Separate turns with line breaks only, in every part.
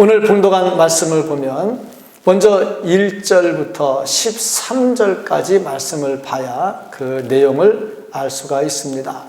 오늘 봉독한 말씀을 보면 먼저 1절부터 13절까지 말씀을 봐야 그 내용을 알 수가 있습니다.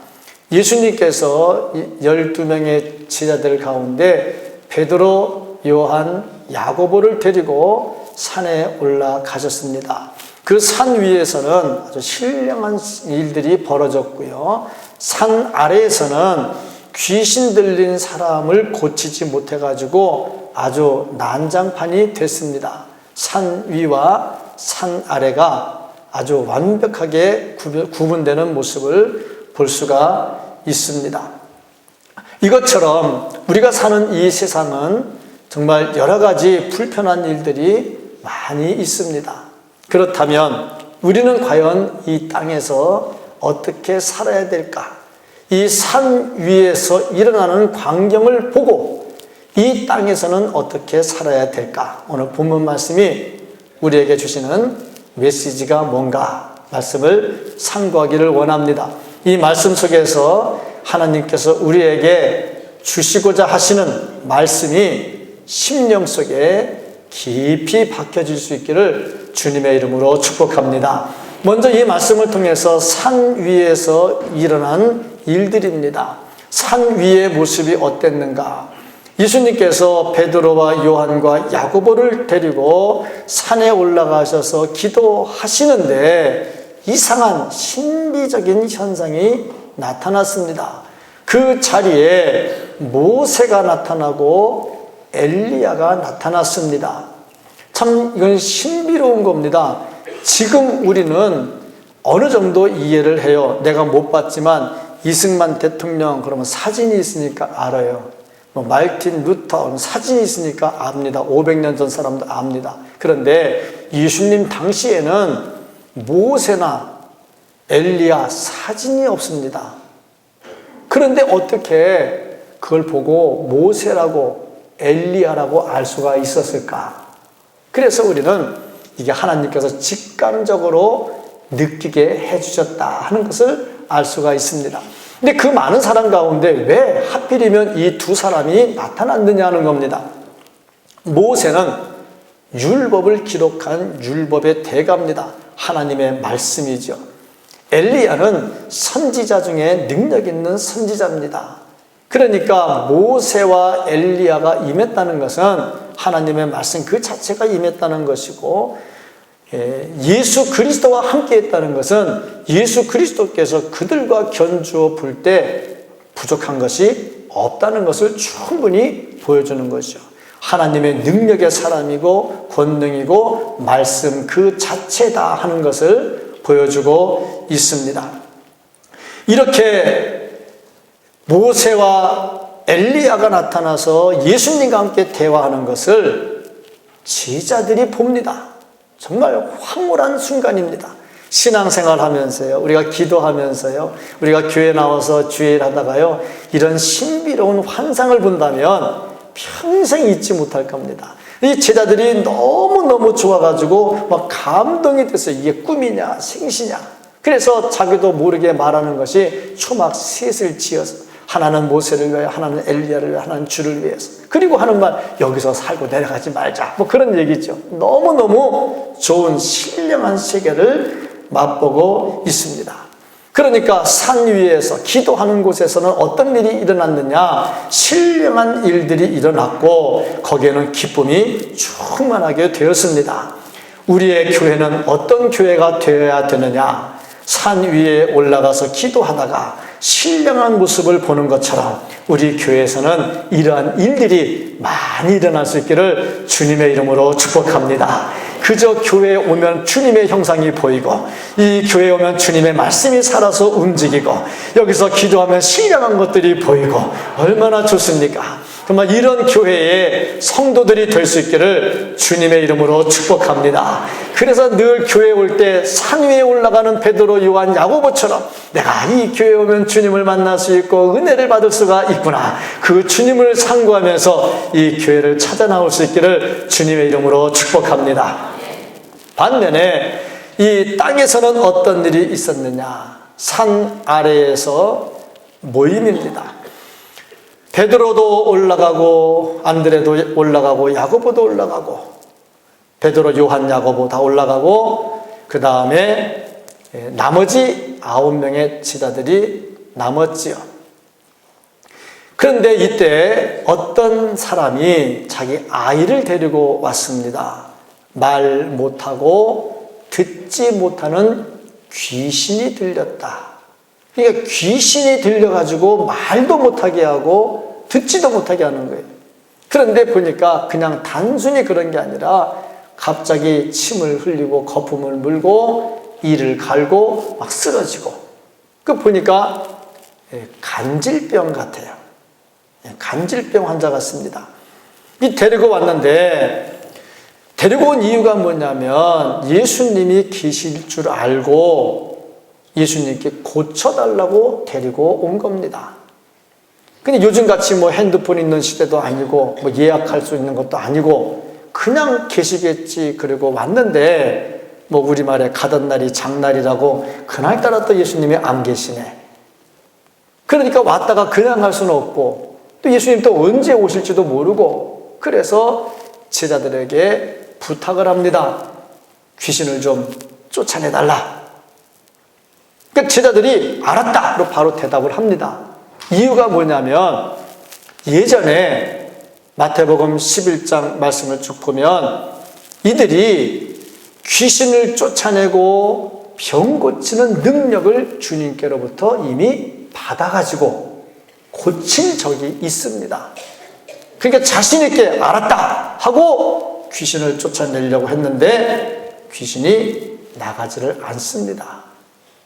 예수님께서 12명의 제자들 가운데 베드로, 요한, 야고보를 데리고 산에 올라가셨습니다. 그 산 위에서는 아주 신령한 일들이 벌어졌고요. 산 아래에서는 귀신 들린 사람을 고치지 못해가지고 아주 난장판이 됐습니다. 산 위와 산 아래가 아주 완벽하게 구분되는 모습을 볼 수가 있습니다. 이것처럼 우리가 사는 이 세상은 정말 여러 가지 불편한 일들이 많이 있습니다. 그렇다면 우리는 과연 이 땅에서 어떻게 살아야 될까? 이 산 위에서 일어나는 광경을 보고 이 땅에서는 어떻게 살아야 될까? 오늘 본문 말씀이 우리에게 주시는 메시지가 뭔가 말씀을 상고하기를 원합니다. 이 말씀 속에서 하나님께서 우리에게 주시고자 하시는 말씀이 심령 속에 깊이 박혀질 수 있기를 주님의 이름으로 축복합니다. 먼저 이 말씀을 통해서 산 위에서 일어난 일들입니다. 산 위의 모습이 어땠는가? 예수님께서 베드로와 요한과 야고보를 데리고 산에 올라가셔서 기도하시는데 이상한 신비적인 현상이 나타났습니다. 그 자리에 모세가 나타나고 엘리야가 나타났습니다. 참 이건 신비로운 겁니다. 지금 우리는 어느 정도 이해를 해요. 내가 못 봤지만 이승만 대통령 그러면 사진이 있으니까 알아요. 말틴 루터 사진이 있으니까 압니다. 500년 전 사람도 압니다. 그런데 예수님 당시에는 모세나 엘리야 사진이 없습니다. 그런데 어떻게 그걸 보고 모세라고 엘리야라고 알 수가 있었을까? 그래서 우리는 이게 하나님께서 직감적으로 느끼게 해주셨다 하는 것을 알 수가 있습니다. 근데 그 많은 사람 가운데 왜 하필이면 이 두 사람이 나타났느냐 하는 겁니다. 모세는 율법을 기록한 율법의 대가입니다. 하나님의 말씀이죠. 엘리야는 선지자 중에 능력 있는 선지자입니다. 그러니까 모세와 엘리야가 임했다는 것은 하나님의 말씀 그 자체가 임했다는 것이고, 예수 그리스도와 함께 했다는 것은 예수 그리스도께서 그들과 견주어 볼 때 부족한 것이 없다는 것을 충분히 보여주는 것이죠. 하나님의 능력의 사람이고 권능이고 말씀 그 자체다 하는 것을 보여주고 있습니다. 이렇게 모세와 엘리야가 나타나서 예수님과 함께 대화하는 것을 제자들이 봅니다. 정말 황홀한 순간입니다. 신앙생활 하면서요, 우리가 기도하면서요, 우리가 교회 나와서 주일 하다가요, 이런 신비로운 환상을 본다면 평생 잊지 못할 겁니다. 이 제자들이 너무너무 좋아가지고 막 감동이 됐어요. 이게 꿈이냐 생시냐. 그래서 자기도 모르게 말하는 것이 초막 셋을 지어서 하나는 모세를 위하여, 하나는 엘리야를 위하여, 하나는 주를 위해서. 그리고 하는 말, 여기서 살고 내려가지 말자. 뭐 그런 얘기죠. 너무너무 좋은 신령한 세계를 맛보고 있습니다. 그러니까 산 위에서 기도하는 곳에서는 어떤 일이 일어났느냐? 신령한 일들이 일어났고 거기에는 기쁨이 충만하게 되었습니다. 우리의 교회는 어떤 교회가 되어야 되느냐? 산 위에 올라가서 기도하다가 신령한 모습을 보는 것처럼 우리 교회에서는 이러한 일들이 많이 일어날 수 있기를 주님의 이름으로 축복합니다. 그저 교회에 오면 주님의 형상이 보이고 이 교회에 오면 주님의 말씀이 살아서 움직이고 여기서 기도하면 신령한 것들이 보이고 얼마나 좋습니까? 정말 이런 교회에 성도들이 될 수 있기를 주님의 이름으로 축복합니다. 그래서 늘 교회에 올 때 산 위에 올라가는 베드로, 요한, 야고보처럼 내가 이 교회에 오면 주님을 만날 수 있고 은혜를 받을 수가 있구나. 그 주님을 상고하면서 이 교회를 찾아 나올 수 있기를 주님의 이름으로 축복합니다. 반면에 이 땅에서는 어떤 일이 있었느냐? 산 아래에서 모임입니다. 베드로도 올라가고 안드레도 올라가고 야고보도 올라가고 베드로, 요한, 야고보 다 올라가고 그 다음에 나머지 9명의 제자들이 남았지요. 그런데 이때 어떤 사람이 자기 아이를 데리고 왔습니다. 말 못하고 듣지 못하는 귀신이 들렸다. 그러니까 귀신이 들려가지고 말도 못하게 하고 듣지도 못하게 하는 거예요. 그런데 보니까 그냥 단순히 그런 게 아니라 갑자기 침을 흘리고 거품을 물고 이를 갈고 막 쓰러지고, 그 보니까 간질병 같아요. 간질병 환자 같습니다. 이 데리고 왔는데, 데리고 온 이유가 뭐냐면 예수님이 계실 줄 알고 예수님께 고쳐달라고 데리고 온 겁니다. 근데 요즘같이 뭐 핸드폰 있는 시대도 아니고 뭐 예약할 수 있는 것도 아니고 그냥 계시겠지. 그리고 왔는데 뭐 우리말에 가던 날이 장날이라고 그날따라 또 예수님이 안 계시네. 그러니까 왔다가 그냥 갈 수는 없고 또 예수님 또 언제 오실지도 모르고, 그래서 제자들에게 부탁을 합니다. 귀신을 좀 쫓아내달라. 그러니까 제자들이 알았다! 바로 대답을 합니다. 이유가 뭐냐면 예전에 마태복음 11장 말씀을 쭉 보면 이들이 귀신을 쫓아내고 병 고치는 능력을 주님께로부터 이미 받아가지고 고친 적이 있습니다. 그러니까 자신 있게 알았다 하고 귀신을 쫓아내려고 했는데 귀신이 나가지를 않습니다.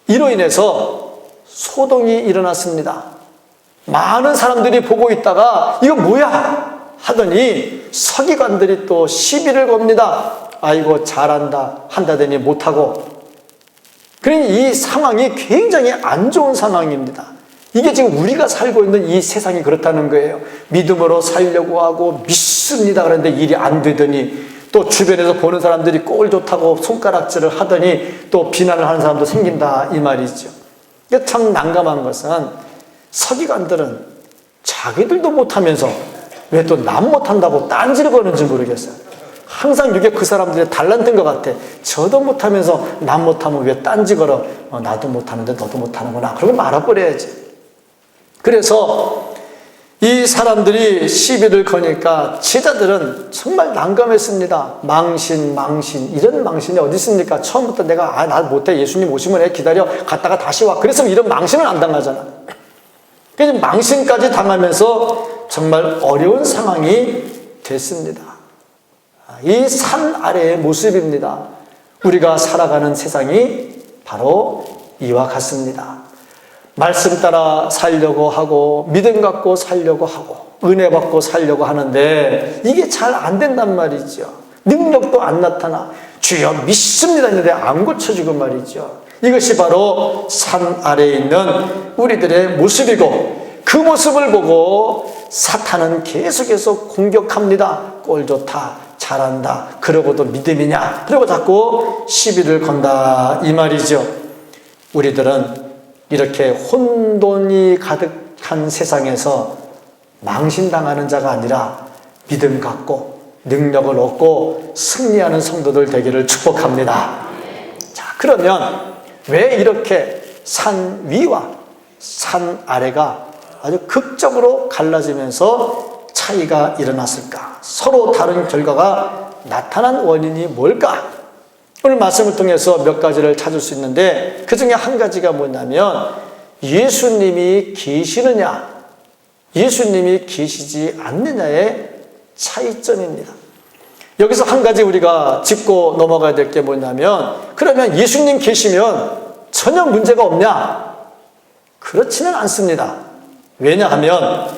이로 인해서 소동이 일어났습니다. 많은 사람들이 보고 있다가 이거 뭐야 하더니 서기관들이 또 시비를 겁니다. 아이고 잘한다 한다더니 못하고. 그러니 이 상황이 굉장히 안 좋은 상황입니다. 이게 지금 우리가 살고 있는 이 세상이 그렇다는 거예요. 믿음으로 살려고 하고 믿습니다 그런데 일이 안 되더니 또 주변에서 보는 사람들이 꼴 좋다고 손가락질을 하더니 또 비난을 하는 사람도 생긴다 이 말이죠. 이게 참 난감한 것은 서기관들은 자기들도 못하면서 왜 또 남 못한다고 딴지를 거는지 모르겠어요. 항상 이게 그 사람들의 달란트인 것 같아. 저도 못하면서 남 못하면 왜 딴지 걸어. 나도 못하는데 너도 못하는구나. 그러고 말아버려야지. 그래서 이 사람들이 시비를 거니까 제자들은 정말 난감했습니다. 망신 이런 망신이 어디 있습니까? 처음부터 내가 나 못해 예수님 오시면 해 기다려 갔다가 다시 와 그랬으면 이런 망신을 안 당하잖아. 그래서 망신까지 당하면서 정말 어려운 상황이 됐습니다. 이 산 아래의 모습입니다. 우리가 살아가는 세상이 바로 이와 같습니다. 말씀 따라 살려고 하고 믿음 갖고 살려고 하고 은혜 받고 살려고 하는데 이게 잘 안 된단 말이죠. 능력도 안 나타나. 주여 믿습니다 했는데 안 고쳐지고 말이죠. 이것이 바로 산 아래에 있는 우리들의 모습이고, 그 모습을 보고 사탄은 계속해서 공격합니다. 꼴 좋다 잘한다 그러고도 믿음이냐 그러고 자꾸 시비를 건다 이 말이죠. 우리들은 이렇게 혼돈이 가득한 세상에서 망신당하는 자가 아니라 믿음 갖고 능력을 얻고 승리하는 성도들 되기를 축복합니다. 자, 그러면 왜 이렇게 산 위와 산 아래가 아주 극적으로 갈라지면서 차이가 일어났을까? 서로 다른 결과가 나타난 원인이 뭘까? 오늘 말씀을 통해서 몇 가지를 찾을 수 있는데 그 중에 한 가지가 뭐냐면 예수님이 계시느냐 예수님이 계시지 않느냐의 차이점입니다. 여기서 한 가지 우리가 짚고 넘어가야 될 게 뭐냐면, 그러면 예수님 계시면 전혀 문제가 없냐? 그렇지는 않습니다. 왜냐하면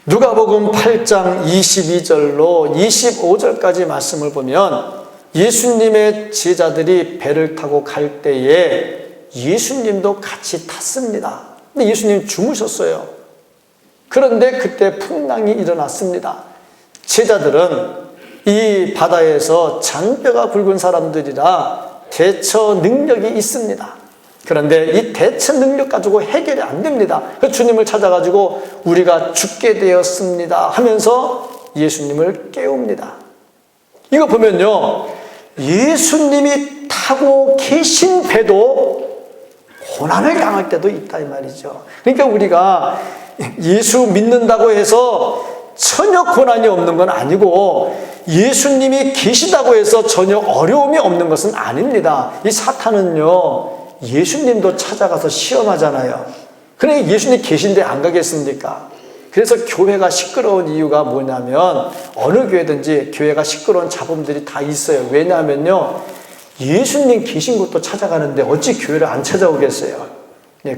누가복음 8장 22절로 25절까지 말씀을 보면 예수님의 제자들이 배를 타고 갈 때에 예수님도 같이 탔습니다. 근데 예수님 주무셨어요. 그런데 그때 풍랑이 일어났습니다. 제자들은 이 바다에서 잔뼈가 굵은 사람들이라 대처 능력이 있습니다. 그런데 이 대체 능력 가지고 해결이 안 됩니다. 주님을 찾아가지고 우리가 죽게 되었습니다 하면서 예수님을 깨웁니다. 이거 보면요, 예수님이 타고 계신 배도 고난을 당할 때도 있다 이 말이죠. 그러니까 우리가 예수 믿는다고 해서 전혀 고난이 없는 건 아니고, 예수님이 계시다고 해서 전혀 어려움이 없는 것은 아닙니다. 이 사탄은요, 예수님도 찾아가서 시험하잖아요. 그러니까 예수님 계신데 안 가겠습니까? 그래서 교회가 시끄러운 이유가 뭐냐면, 어느 교회든지 교회가 시끄러운 잡음들이 다 있어요. 왜냐하면요, 예수님 계신 곳도 찾아가는데 어찌 교회를 안 찾아오겠어요?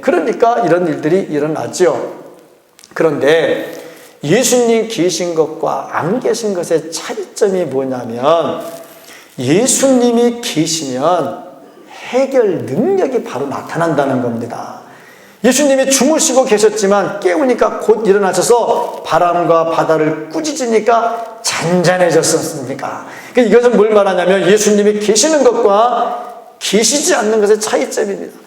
그러니까 이런 일들이 일어나죠. 그런데 예수님 계신 것과 안 계신 것의 차이점이 뭐냐면, 예수님이 계시면 해결 능력이 바로 나타난다는 겁니다. 예수님이 주무시고 계셨지만 깨우니까 곧 일어나셔서 바람과 바다를 꾸짖으니까 잔잔해졌습니까? 이것은 뭘 말하냐면, 예수님이 계시는 것과 계시지 않는 것의 차이점입니다.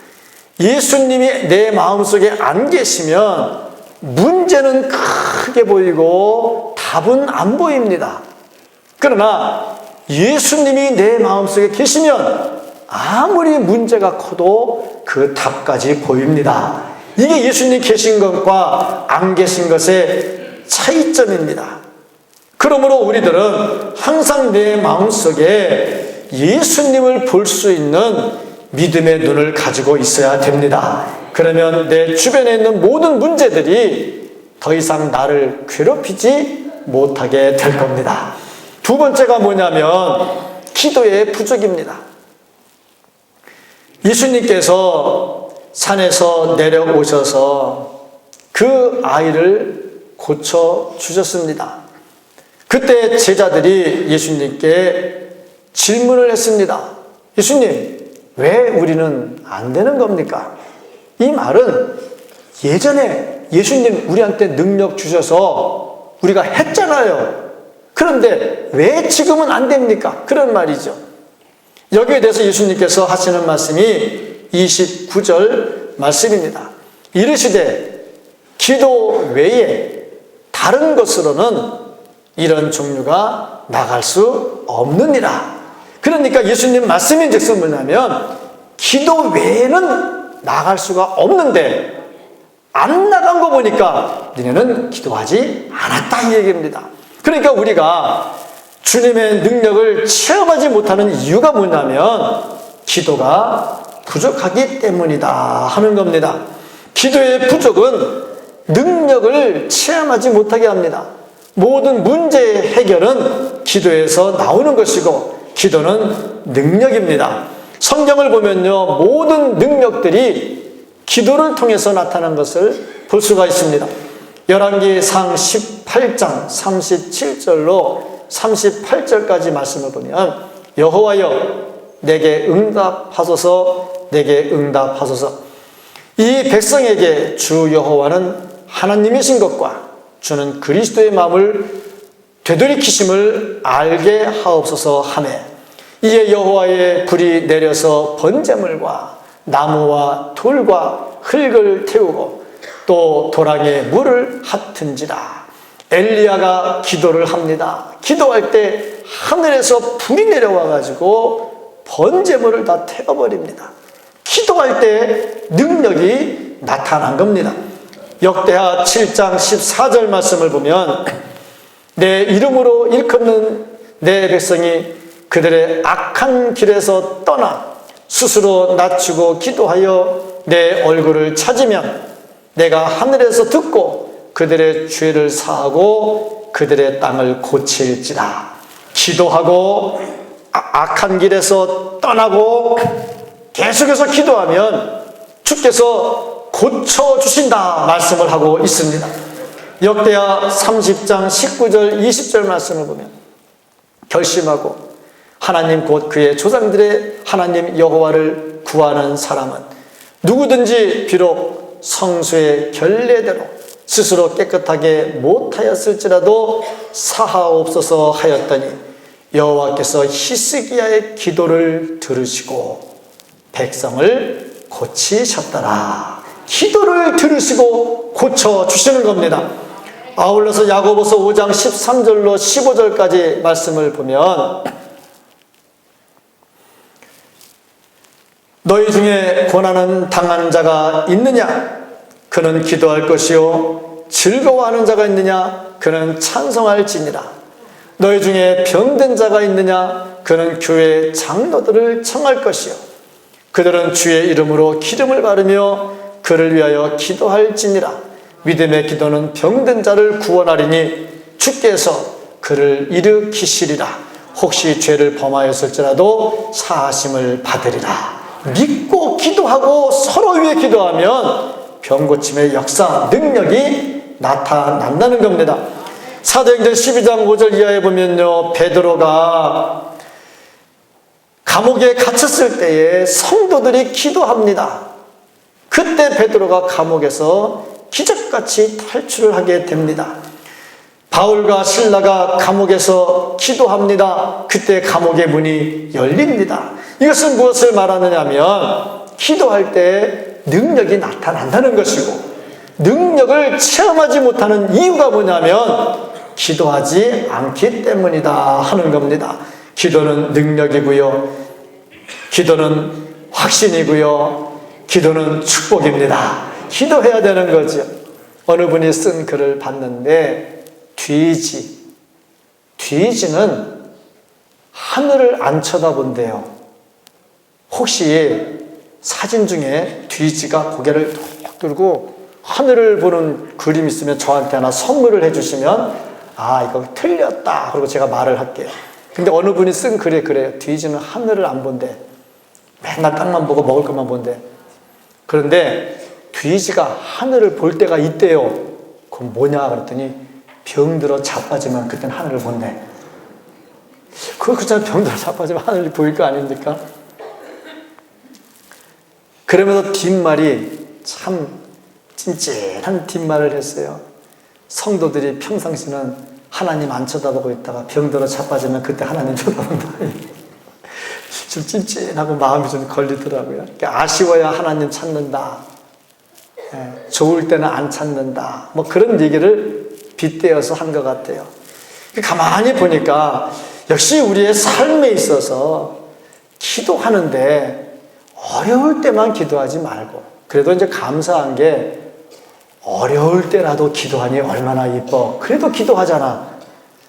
예수님이 내 마음속에 안 계시면 문제는 크게 보이고 답은 안 보입니다. 그러나 예수님이 내 마음속에 계시면 아무리 문제가 커도 그 답까지 보입니다. 이게 예수님 계신 것과 안 계신 것의 차이점입니다. 그러므로 우리들은 항상 내 마음속에 예수님을 볼 수 있는 믿음의 눈을 가지고 있어야 됩니다. 그러면 내 주변에 있는 모든 문제들이 더 이상 나를 괴롭히지 못하게 될 겁니다. 두 번째가 뭐냐면 기도의 부족입니다. 예수님께서 산에서 내려오셔서 그 아이를 고쳐주셨습니다. 그때 제자들이 예수님께 질문을 했습니다. 예수님, 왜 우리는 안 되는 겁니까? 이 말은 예전에 예수님 우리한테 능력 주셔서 우리가 했잖아요. 그런데 왜 지금은 안 됩니까? 그런 말이죠. 여기에 대해서 예수님께서 하시는 말씀이 29절 말씀입니다. 이르시되 기도 외에 다른 것으로는 이런 종류가 나갈 수 없느니라. 그러니까 예수님 말씀인 즉슨 뭐냐면, 기도 외에는 나갈 수가 없는데 안 나간 거 보니까 니네는 기도하지 않았다 이 얘기입니다. 그러니까 우리가 주님의 능력을 체험하지 못하는 이유가 뭐냐면 기도가 부족하기 때문이다 하는 겁니다. 기도의 부족은 능력을 체험하지 못하게 합니다. 모든 문제의 해결은 기도에서 나오는 것이고, 기도는 능력입니다. 성경을 보면요, 모든 능력들이 기도를 통해서 나타난 것을 볼 수가 있습니다. 열왕기상 18장 37절로 38절까지 말씀을 보면, 여호와여 내게 응답하소서, 내게 응답하소서. 이 백성에게 주 여호와는 하나님이신 것과 주는 그리스도의 마음을 되돌이키심을 알게 하옵소서 하매, 이에 여호와의 불이 내려서 번제물과 나무와 돌과 흙을 태우고 또 도랑에 물을 핫은지라. 엘리야가 기도를 합니다. 기도할 때 하늘에서 불이 내려와 가지고 번제물을 다 태워버립니다. 기도할 때 능력이 나타난 겁니다. 역대하 7장 14절 말씀을 보면, 내 이름으로 일컫는 내 백성이 그들의 악한 길에서 떠나 스스로 낮추고 기도하여 내 얼굴을 찾으면 내가 하늘에서 듣고 그들의 죄를 사하고 그들의 땅을 고칠지라. 기도하고 악한 길에서 떠나고 계속해서 기도하면 주께서 고쳐주신다 말씀을 하고 있습니다. 역대하 30장 19절 20절 말씀을 보면, 결심하고 하나님 곧 그의 조상들의 하나님 여호와를 구하는 사람은 누구든지 비록 성수의 결례대로 스스로 깨끗하게 못하였을지라도 사하옵소서 하였더니 여호와께서 히스기야의 기도를 들으시고 백성을 고치셨더라. 기도를 들으시고 고쳐주시는 겁니다. 아울러서 야고보서 5장 13절로 15절까지 말씀을 보면 너희 중에 고난은 당하는 자가 있느냐? 그는 기도할 것이요 즐거워하는 자가 있느냐? 그는 찬송할지니라. 너희 중에 병든 자가 있느냐? 그는 교회 장로들을 청할 것이요 그들은 주의 이름으로 기름을 바르며 그를 위하여 기도할지니라. 믿음의 기도는 병든 자를 구원하리니 주께서 그를 일으키시리라. 혹시 죄를 범하였을지라도 사하심을 받으리라. 믿고 기도하고 서로 위해 기도하면 병 고침의 역사, 능력이 나타난다는 겁니다. 사도행전 12장 5절 이하에 보면요, 베드로가 감옥에 갇혔을 때에 성도들이 기도합니다. 그때 베드로가 감옥에서 기적같이 탈출을 하게 됩니다. 바울과 실라가 감옥에서 기도합니다. 그때 감옥의 문이 열립니다. 이것은 무엇을 말하느냐 하면 기도할 때 능력이 나타난다는 것이고, 능력을 체험하지 못하는 이유가 뭐냐면 기도하지 않기 때문이다 하는 겁니다. 기도는 능력이고요, 기도는 확신이고요, 기도는 축복입니다. 기도해야 되는 거죠. 어느 분이 쓴 글을 봤는데 뒤지는 하늘을 안 쳐다본대요. 혹시 사진 중에 뒤지가 고개를 툭 들고 하늘을 보는 그림 있으면 저한테 하나 선물을 해주시면 이거 틀렸다 그리고 제가 말을 할게요. 근데 어느 분이 쓴 글에 그래요. 뒤지는 하늘을 안 본대. 맨날 땅만 보고 먹을 것만 본대. 그런데 뒤지가 하늘을 볼 때가 있대요. 그건 뭐냐 그랬더니 병들어 자빠지면 그땐 하늘을 본대. 그렇잖아요. 병들어 자빠지면 하늘이 보일 거 아닙니까? 그러면서 뒷말이 참 찐찐한 뒷말을 했어요. 성도들이 평상시는 하나님 안 쳐다보고 있다가 병들어 자빠지면 그때 하나님 쳐다본다. 좀 찐찐하고 마음이 좀 걸리더라고요. 아쉬워야 하나님 찾는다. 좋을 때는 안 찾는다. 뭐 그런 얘기를 빗대어서 한 것 같아요. 가만히 보니까 역시 우리의 삶에 있어서 기도하는데 어려울 때만 기도하지 말고, 그래도 이제 감사한 게 어려울 때라도 기도하니 얼마나 이뻐. 그래도 기도하잖아.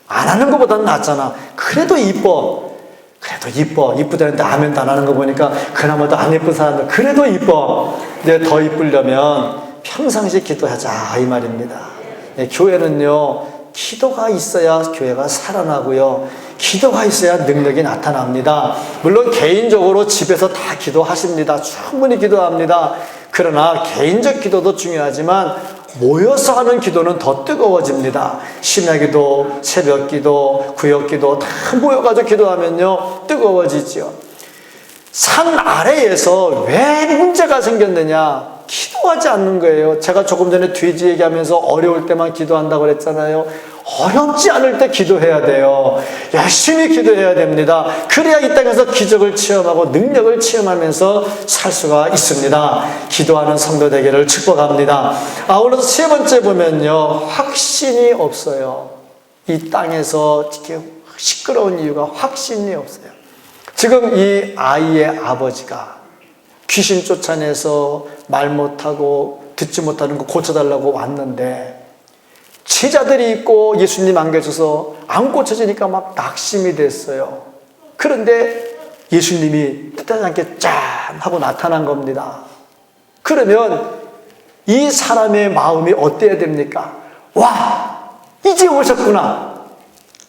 안 하는 것보다는 낫잖아. 그래도 이뻐. 그래도 이뻐. 이쁘다는데 아멘도 안 하는 거 보니까 그나마도 안 이쁜 사람들 그래도 이뻐. 근데 더 이쁘려면 평상시 기도하자 이 말입니다. 교회는요, 기도가 있어야 교회가 살아나고요, 기도가 있어야 능력이 나타납니다. 물론 개인적으로 집에서 다 기도하십니다. 충분히 기도합니다. 그러나 개인적 기도도 중요하지만 모여서 하는 기도는 더 뜨거워집니다. 심야기도, 새벽기도, 구역기도 다 모여가지고 기도하면요 뜨거워지죠. 산 아래에서 왜 문제가 생겼느냐? 기도하지 않는 거예요. 제가 조금 전에 뒤지 얘기하면서 어려울 때만 기도한다고 그랬잖아요. 어렵지 않을 때 기도해야 돼요. 열심히 기도해야 됩니다. 그래야 이 땅에서 기적을 체험하고 능력을 체험하면서 살 수가 있습니다. 기도하는 성도 되기를 축복합니다. 아울러서 세 번째 보면요, 확신이 없어요. 이 땅에서 이렇게 시끄러운 이유가 확신이 없어요. 지금 이 아이의 아버지가 귀신 쫓아내서 말 못하고 듣지 못하는 거 고쳐달라고 왔는데 제자들이 있고 예수님 안 계셔서 안 고쳐지니까 막 낙심이 됐어요. 그런데 예수님이 뜻하지 않게 짠 하고 나타난 겁니다. 그러면 이 사람의 마음이 어때야 됩니까? 와, 이제 오셨구나.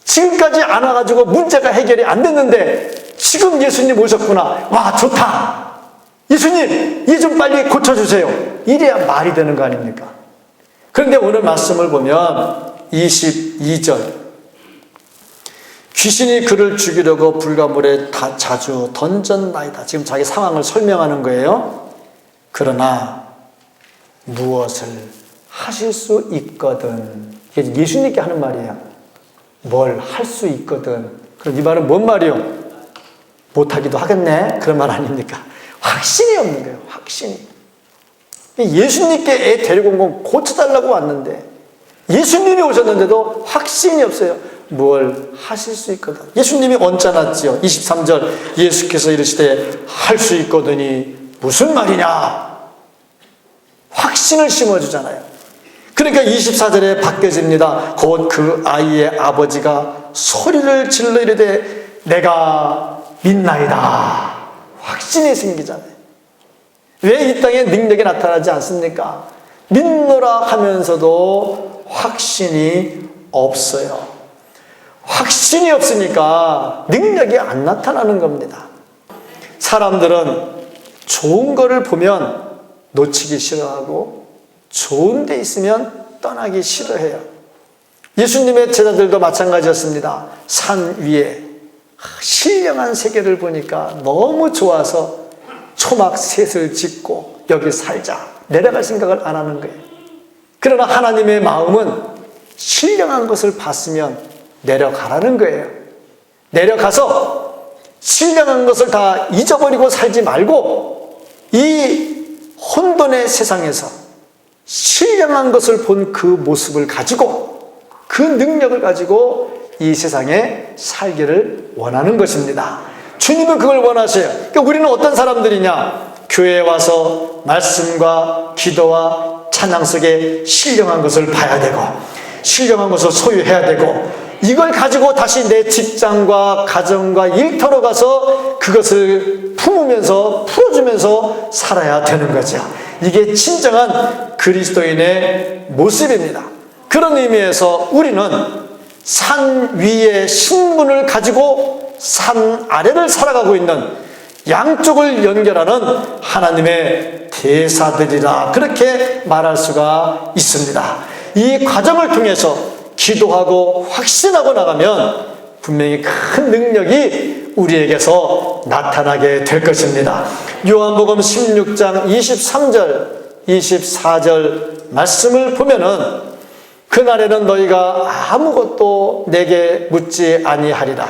지금까지 안 와가지고 문제가 해결이 안 됐는데 지금 예수님 오셨구나. 와, 좋다. 예수님, 이 좀 빨리 고쳐주세요. 이래야 말이 되는 거 아닙니까? 그런데 오늘 말씀을 보면 22절, 귀신이 그를 죽이려고 불가물에 자주 던졌나이다. 지금 자기 상황을 설명하는 거예요. 그러나 무엇을 하실 수 있거든. 이게 예수님께 하는 말이에요. 뭘 할 수 있거든. 그럼 이 말은 뭔 말이요? 못하기도 하겠네? 그런 말 아닙니까? 확신이 없는 거예요. 확신이. 예수님께 애 데리고 온 건 고쳐달라고 왔는데 예수님이 오셨는데도 확신이 없어요. 뭘 하실 수 있거든. 예수님이 언짢았지요. 23절 예수께서 이르시되 할 수 있거든이 무슨 말이냐. 확신을 심어주잖아요. 그러니까 24절에 바뀌어집니다. 곧 그 아이의 아버지가 소리를 질러 이르되 내가 믿나이다. 확신이 생기잖아요. 왜 이 땅에 능력이 나타나지 않습니까? 믿노라 하면서도 확신이 없어요. 확신이 없으니까 능력이 안 나타나는 겁니다. 사람들은 좋은 거를 보면 놓치기 싫어하고 좋은 데 있으면 떠나기 싫어해요. 예수님의 제자들도 마찬가지였습니다. 산 위에 신령한 세계를 보니까 너무 좋아서 초막셋을 짓고 여기 살자 내려갈 생각을 안 하는 거예요. 그러나 하나님의 마음은 신령한 것을 봤으면 내려가라는 거예요. 내려가서 신령한 것을 다 잊어버리고 살지 말고 이 혼돈의 세상에서 신령한 것을 본 그 모습을 가지고 그 능력을 가지고 이 세상에 살기를 원하는 것입니다. 주님은 그걸 원하세요. 그러니까 우리는 어떤 사람들이냐? 교회에 와서 말씀과 기도와 찬양 속에 신령한 것을 봐야 되고 신령한 것을 소유해야 되고 이걸 가지고 다시 내 직장과 가정과 일터로 가서 그것을 품으면서 풀어주면서 살아야 되는 거죠. 이게 진정한 그리스도인의 모습입니다. 그런 의미에서 우리는 산 위의 신분을 가지고 산 아래를 살아가고 있는 양쪽을 연결하는 하나님의 대사들이라 그렇게 말할 수가 있습니다. 이 과정을 통해서 기도하고 확신하고 나가면 분명히 큰 능력이 우리에게서 나타나게 될 것입니다. 요한복음 16장 23절 24절 말씀을 보면은 그날에는 너희가 아무것도 내게 묻지 아니하리라.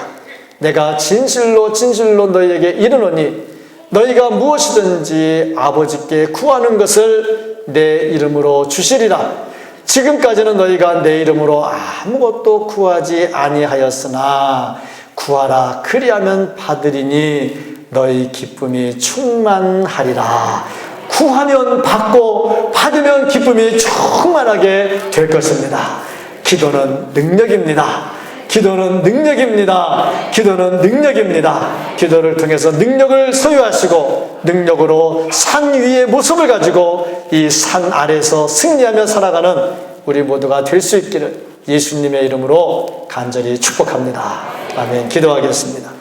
내가 진실로 진실로 너희에게 이르노니 너희가 무엇이든지 아버지께 구하는 것을 내 이름으로 주시리라. 지금까지는 너희가 내 이름으로 아무것도 구하지 아니하였으나 구하라 그리하면 받으리니 너희 기쁨이 충만하리라. 구하면 받고 받으면 기쁨이 충만하게 될 것입니다. 기도는 능력입니다. 기도는 능력입니다. 기도는 능력입니다. 기도를 통해서 능력을 소유하시고 능력으로 산 위의 모습을 가지고 이 산 아래에서 승리하며 살아가는 우리 모두가 될 수 있기를 예수님의 이름으로 간절히 축복합니다. 아멘. 기도하겠습니다.